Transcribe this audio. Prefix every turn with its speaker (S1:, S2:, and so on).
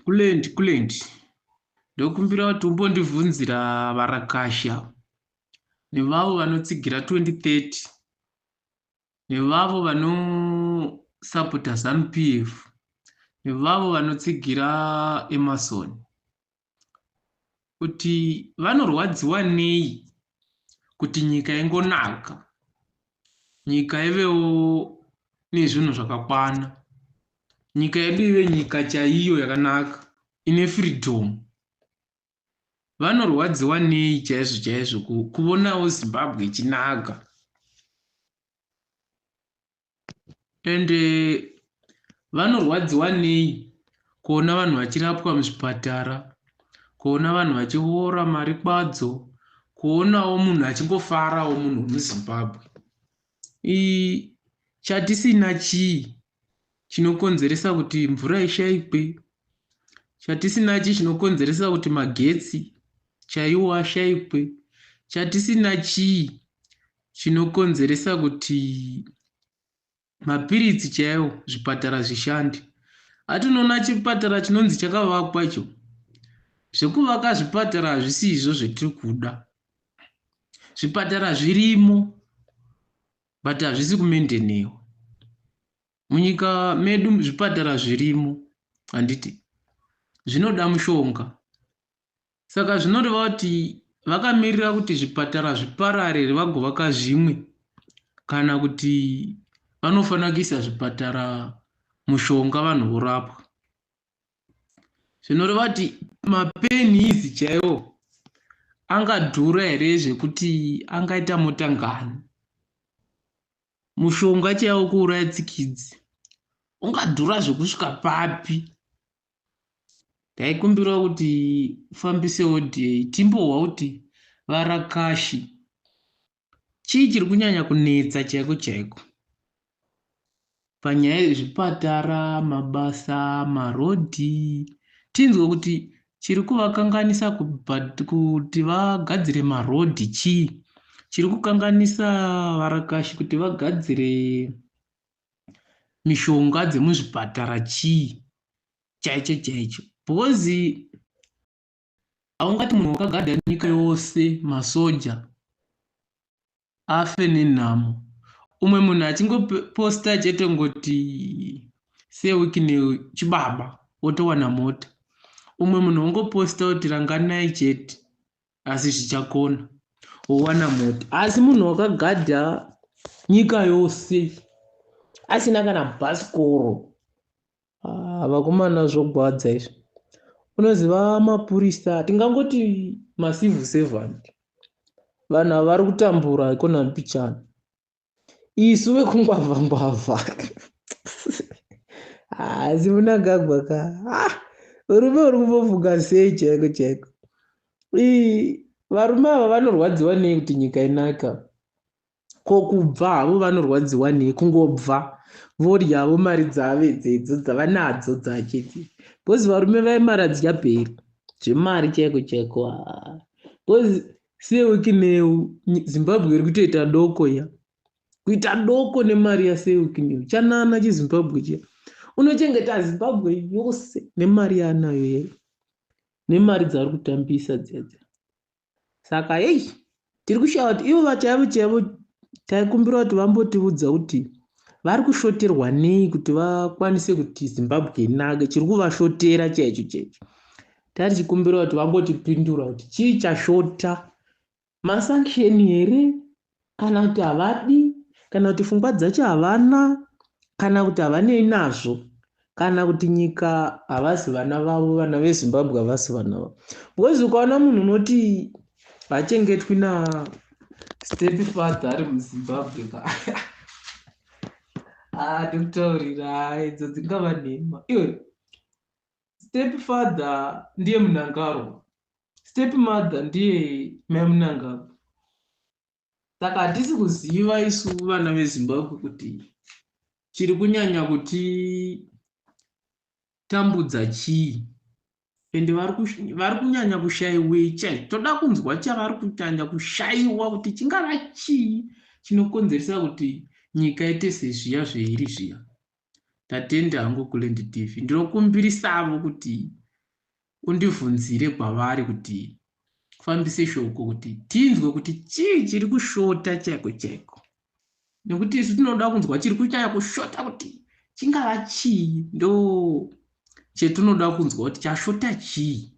S1: kulendi ndokumbira kuti umbondibvunzira varakasha nevavo vanotsigira 2030 nevavo vanosapota ZANU-PF nevavo vanotsigira Emerson kuti vanorwadziwa nei kuti nyika ingonaka, nyika ivewo nezvinhu zvakakwana, nyika yedu ive nyika chaiyo yakanaka ine freedom. Vanorwadziwa nei chaizvo kuonawo Zimbabwe ichinaka. Ende vanorwadziwa nei kuona vanhu vachirapwa muzvipatara, kuona vanhu vachiora mari kwadzo, kuonawo munhu achingofarawo munhu wemuZimbabwe. Chatisina chii chinokonzeresa kuti mvura ishayikwe, chatisina chii chinokonzeresa kuti magetsi chaiwo ashayikwe, chatisina chii chinokonzeresa kuti mapiritsi chaiwo zvipatara zvishande. Atinoona chipatara chinonzi chakavakwa icho, zvekuvaka zvipatara hazvisi izvo zvetiri kuda. Zvipatara zvirimo but hazvisi kumendenewa. Munyika medu zvipatara zvirimo, handiti zvinoda mushonga. Saka zvinoreva kuti vakamirira kuti zvipatara zviparare vagovaka zvimwe, kana kuti vanofanira kuisa zvipatara mushonga vanhu vorapwa. Zvinoreva kuti mapeni chaiwo angadhura here zvekuti angaita mota ngani. Mushonga chaiwo kuuraya tsikidzi ungadhura zvekusvika papi. Ndaikumbira kuti ufambisewo dhei timbohwa kuti varakashi chii chiri kunyanya kunetsa chaiko panyaya yezvipatara, mabasa, marodhi. Tinzwe kuti chiri kuvakanganisa kuti vagadzire marodhi chii, chiri kukanganisa varakashi kuti vagadzire mishonga dzemuzvipatara chii chaicho. Bhozi haungati munhu wakagadha nyika yose, masoja afe nenhamo, umwe munhu achingoposta chete ngoti sewiki nechibaba otowana mota, umwe munhu ongoposta kuti ranganai chete asi zvichakona owana mota. Asi munhu wakagadha nyika yose asina kana bhasikoro, vakomana zvogwadza izvo. Unoziva mapurisa, tingangoti macivil servant, vanhu ava vari kutambura economy pichana, isu vekungwavha asi munangagwa ka urume uri kumbofunga sei chaiko. Varume ava vanorwadziwa nei kuti nyika inaka? Kokubva havo vanorwadziwa nei? Kungobva voryavo mari dzavo idzedzo dzavanadzo dzachiti. Bhozi varume vaimari hadzikaperi zvemari chaiko. Bhozi sewiki neu Zimbabwe iri kutoita doko ya, kuita doko nemari yasewiki neu. Chanana chiZimbabwe chiya unochengeta Zimbabwe yose nemari yaanayo yeye, nemari dzaari kutambisa dzedze. Saka tiri kushaya kuti ivo chaivo taikumbira kuti vambotiudza kuti vari kushoterwa nei kuti vakwanise kuti Zimbabwe inake. Chiri kuvashotera chaicho. Tari chikumbira kuti vambotipindura kuti chii chashota, masankisheni here, kana kuti havadi, kana kuti pfungwa dzacho havana, kana kuti havanei nazvo, kana kuti nyika havasi vana vavo, vana veZimbabwe havasi vana vavo. Bhozi ukaona munhu unoti hachengetwi stepfather ari muZimbabwe ndikutaurira idzo dzingava nhema. Stepfather ndiye Mnangagwa, stepmother ndiye mai Mnangagwa. Saka hatisi kuziva isu vana veZimbabwe kuti chiri kunyanya kuti tambudza chii, ende vari kunyanya kushayiwei chai. Toda kunzwa chavari kunyanya kushayiwa kuti chingava chii chinokonzeresa kuti nyika ite sezviya zveiri zviya. Tatenda hangu kuLand TV, ndinokumbirisavo kuti undibvunzire kwavari kuti kufambise shoko kuti tinzwe kuti chii chiri kushota chaiko chaiko, nekuti isu tinoda kunzwa chiri kunyanya kushota kuti chingava chii, ndo chetinoda kunzwa kuti chashota chii.